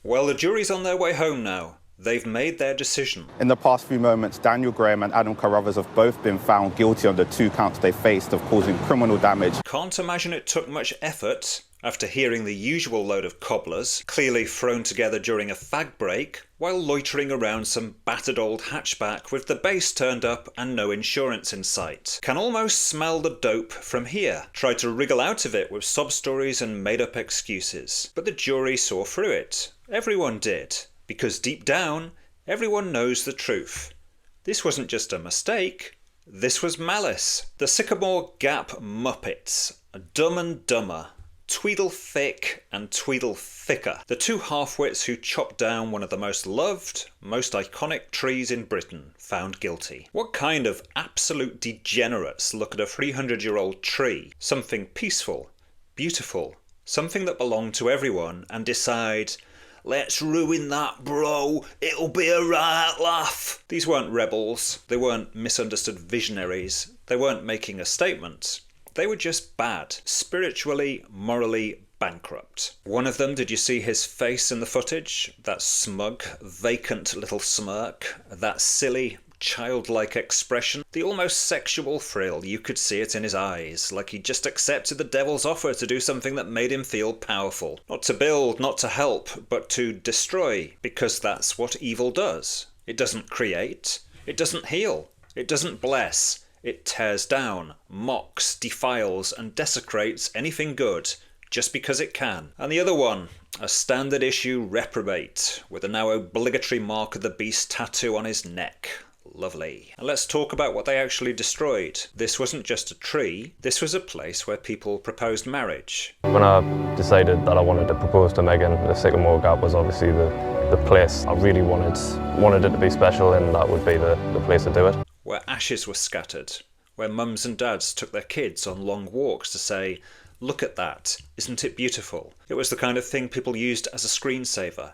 Well, the jury's on their way home now. They've made their decision. In the past few moments, Daniel Graham and Adam Carruthers have both been found guilty on the 2 counts they faced of causing criminal damage. Can't imagine it took much effort, after hearing the usual load of cobblers, clearly thrown together during a fag break, while loitering around some battered old hatchback with the bass turned up and no insurance in sight. Can almost smell the dope from here. Tried to wriggle out of it with sob stories and made up excuses. But the jury saw through it. Everyone did. Because deep down, everyone knows the truth. This wasn't just a mistake, this was malice. The Sycamore Gap Muppets, Dumb and Dumber, Tweedle Thick and Tweedle Thicker, the 2 half-wits who chopped down one of the most loved, most iconic trees in Britain, found guilty. What kind of absolute degenerates look at a 300-year-old tree, something peaceful, beautiful, something that belonged to everyone, and decide, let's ruin that, bro. It'll be a right laugh. These weren't rebels. They weren't misunderstood visionaries. They weren't making a statement. They were just bad. Spiritually, morally bankrupt. One of them, did you see his face in the footage? That smug, vacant little smirk. That silly, childlike expression. The almost sexual thrill, you could see it in his eyes, like he just accepted the devil's offer to do something that made him feel powerful. Not to build, not to help, but to destroy, because that's what evil does. It doesn't create, it doesn't heal, it doesn't bless, it tears down, mocks, defiles, and desecrates anything good, just because it can. And the other one, a standard issue reprobate, with a now obligatory mark of the beast tattoo on his neck. Lovely. And let's talk about what they actually destroyed. This wasn't just a tree, this was a place where people proposed marriage. When I decided that I wanted to propose to Megan, the Sycamore Gap was obviously the place I really wanted it to be special, and that would be the place to do it. Where ashes were scattered, where mums and dads took their kids on long walks to say, look at that, isn't it beautiful? It was the kind of thing people used as a screensaver.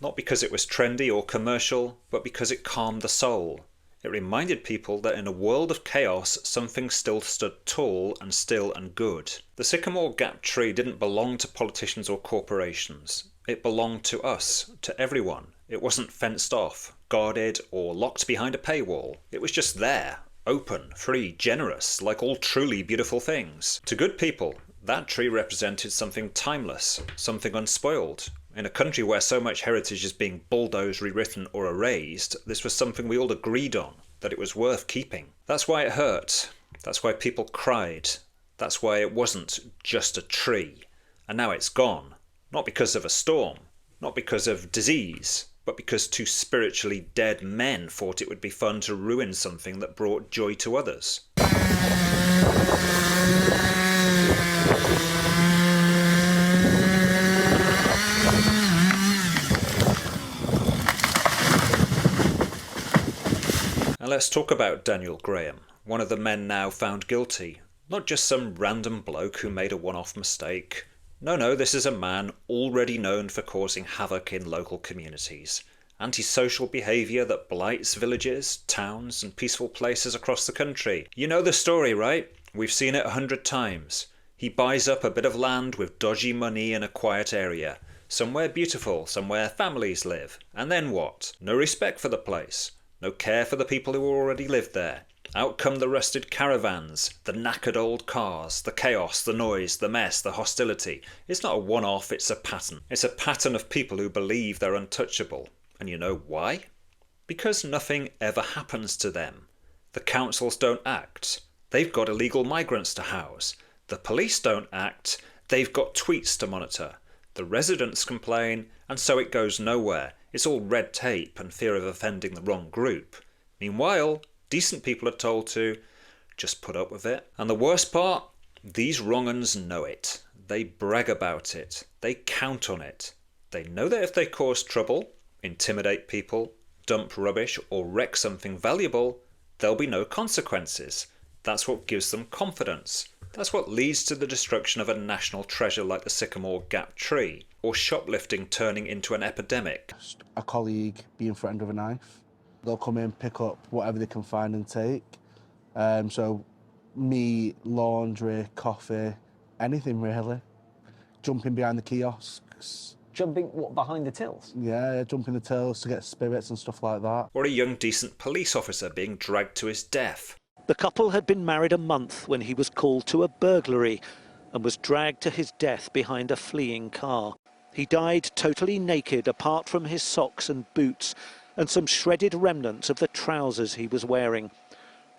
Not because it was trendy or commercial, but because it calmed the soul. It reminded people that in a world of chaos, something still stood tall and still and good. The Sycamore Gap tree didn't belong to politicians or corporations. It belonged to us, to everyone. It wasn't fenced off, guarded, or locked behind a paywall. It was just there, open, free, generous, like all truly beautiful things. To good people, that tree represented something timeless, something unspoiled. In a country where so much heritage is being bulldozed, rewritten, or erased, this was something we all agreed on, that it was worth keeping. That's why it hurt. That's why people cried. That's why it wasn't just a tree. And now it's gone. Not because of a storm, not because of disease, but because 2 spiritually dead men thought it would be fun to ruin something that brought joy to others. And let's talk about Daniel Graham, one of the men now found guilty. Not just some random bloke who made a one-off mistake. No, this is a man already known for causing havoc in local communities. Antisocial behaviour that blights villages, towns and peaceful places across the country. You know the story, right? We've seen it 100 times. He buys up a bit of land with dodgy money in a quiet area. Somewhere beautiful, somewhere families live. And then what? No respect for the place. No care for the people who already lived there. Out come the rusted caravans, the knackered old cars, the chaos, the noise, the mess, the hostility. It's not a one-off, it's a pattern. It's a pattern of people who believe they're untouchable. And you know why? Because nothing ever happens to them. The councils don't act. They've got illegal migrants to house. The police don't act. They've got tweets to monitor. The residents complain, and so it goes nowhere. It's all red tape and fear of offending the wrong group. Meanwhile, decent people are told to just put up with it. And the worst part? These wrong-uns know it. They brag about it. They count on it. They know that if they cause trouble, intimidate people, dump rubbish, or wreck something valuable, there'll be no consequences. That's what gives them confidence. That's what leads to the destruction of a national treasure like the Sycamore Gap tree, or shoplifting turning into an epidemic. A colleague being threatened with a knife. They'll come in, pick up whatever they can find and take. So meat, laundry, coffee, anything really. Jumping behind the kiosks, jumping, behind the tills? Yeah, jumping the tills to get spirits and stuff like that. Or a young decent police officer being dragged to his death. The couple had been married a month when he was called to a burglary and was dragged to his death behind a fleeing car. He died totally naked apart from his socks and boots and some shredded remnants of the trousers he was wearing.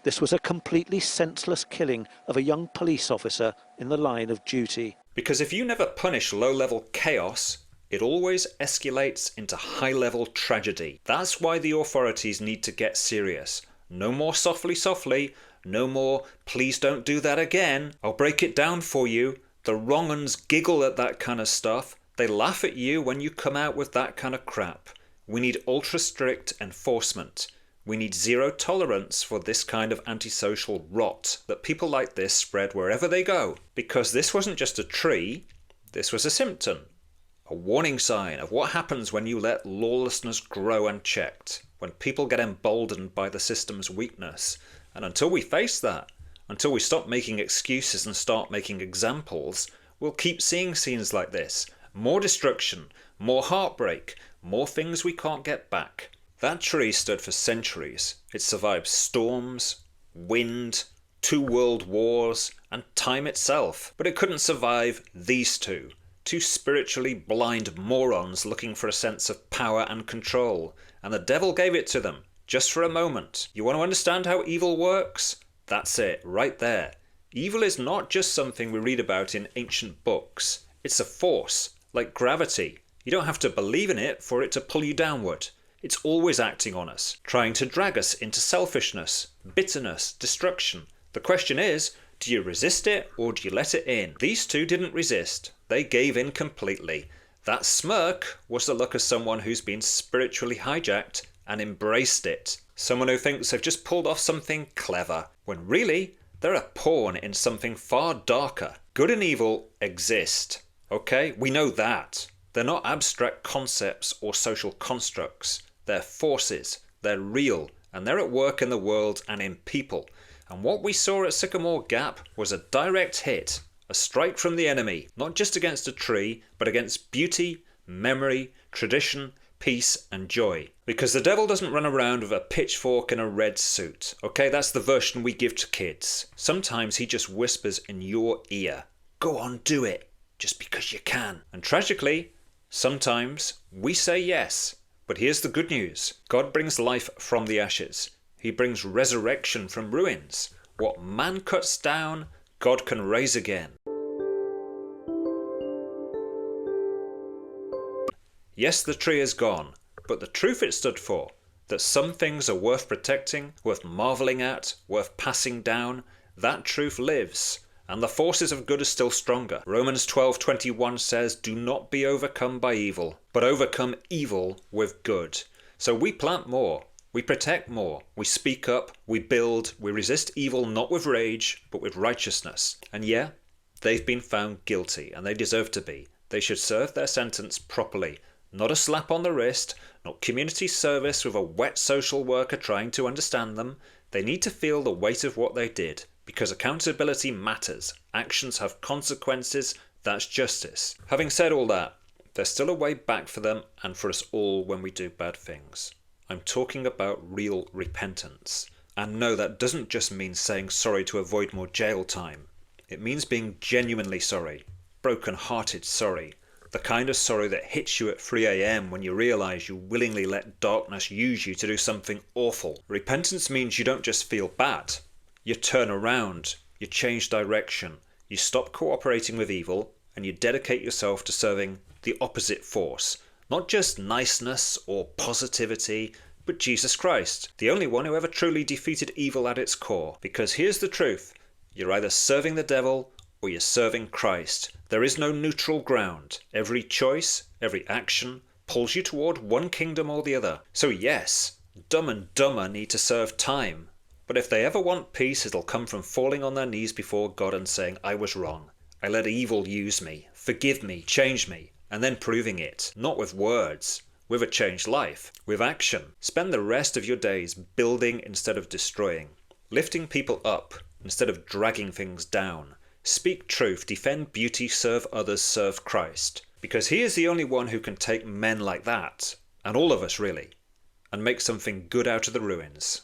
This was a completely senseless killing of a young police officer in the line of duty. Because if you never punish low-level chaos, it always escalates into high-level tragedy. That's why the authorities need to get serious. No more softly, no more please don't do that again. I'll break it down for you. The wrong uns giggle at that kind of stuff. They laugh at you when you come out with that kind of crap. We need ultra-strict enforcement. We need zero tolerance for this kind of antisocial rot that people like this spread wherever they go. Because this wasn't just a tree, this was a symptom. A warning sign of what happens when you let lawlessness grow unchecked, when people get emboldened by the system's weakness. And until we face that, until we stop making excuses and start making examples, we'll keep seeing scenes like this. More destruction, more heartbreak, more things we can't get back. That tree stood for centuries. It survived storms, wind, 2 world wars, and time itself. But it couldn't survive these two spiritually blind morons looking for a sense of power and control. And the devil gave it to them, just for a moment. You want to understand how evil works? That's it, right there. Evil is not just something we read about in ancient books. It's a force, like gravity. You don't have to believe in it for it to pull you downward. It's always acting on us, trying to drag us into selfishness, bitterness, destruction. The question is, do you resist it or do you let it in? These two didn't resist. They gave in completely. That smirk was the look of someone who's been spiritually hijacked and embraced it. Someone who thinks they've just pulled off something clever, when really they're a pawn in something far darker. Good and evil exist. Okay, we know that. They're not abstract concepts or social constructs. They're forces, they're real, and they're at work in the world and in people. And what we saw at Sycamore Gap was a direct hit, a strike from the enemy, not just against a tree, but against beauty, memory, tradition, peace and joy. Because the devil doesn't run around with a pitchfork and a red suit. Okay, that's the version we give to kids. Sometimes he just whispers in your ear, go on, do it, just because you can. And tragically, sometimes we say yes. But here's the good news. God brings life from the ashes. He brings resurrection from ruins. What man cuts down, God can raise again. Yes, the tree is gone, but the truth it stood for, that some things are worth protecting, worth marvelling at, worth passing down, that truth lives. And the forces of good are still stronger. Romans 12:21 says, do not be overcome by evil, but overcome evil with good. So we plant more, we protect more, we speak up, we build, we resist evil not with rage, but with righteousness. And yeah, they've been found guilty, and they deserve to be. They should serve their sentence properly. Not a slap on the wrist, not community service with a wet social worker trying to understand them. They need to feel the weight of what they did. Because accountability matters. Actions have consequences. That's justice. Having said all that, there's still a way back for them and for us all when we do bad things. I'm talking about real repentance. And no, that doesn't just mean saying sorry to avoid more jail time. It means being genuinely sorry. Broken-hearted sorry. The kind of sorry that hits you at 3 a.m. when you realise you willingly let darkness use you to do something awful. Repentance means you don't just feel bad. You turn around, you change direction, you stop cooperating with evil, and you dedicate yourself to serving the opposite force. Not just niceness or positivity, but Jesus Christ, the only one who ever truly defeated evil at its core. Because here's the truth, you're either serving the devil or you're serving Christ. There is no neutral ground. Every choice, every action, pulls you toward one kingdom or the other. So yes, Dumb and Dumber need to serve time. But if they ever want peace, it'll come from falling on their knees before God and saying, I was wrong. I let evil use me. Forgive me. Change me. And then proving it. Not with words. With a changed life. With action. Spend the rest of your days building instead of destroying. Lifting people up instead of dragging things down. Speak truth. Defend beauty. Serve others. Serve Christ. Because he is the only one who can take men like that, and all of us really, and make something good out of the ruins.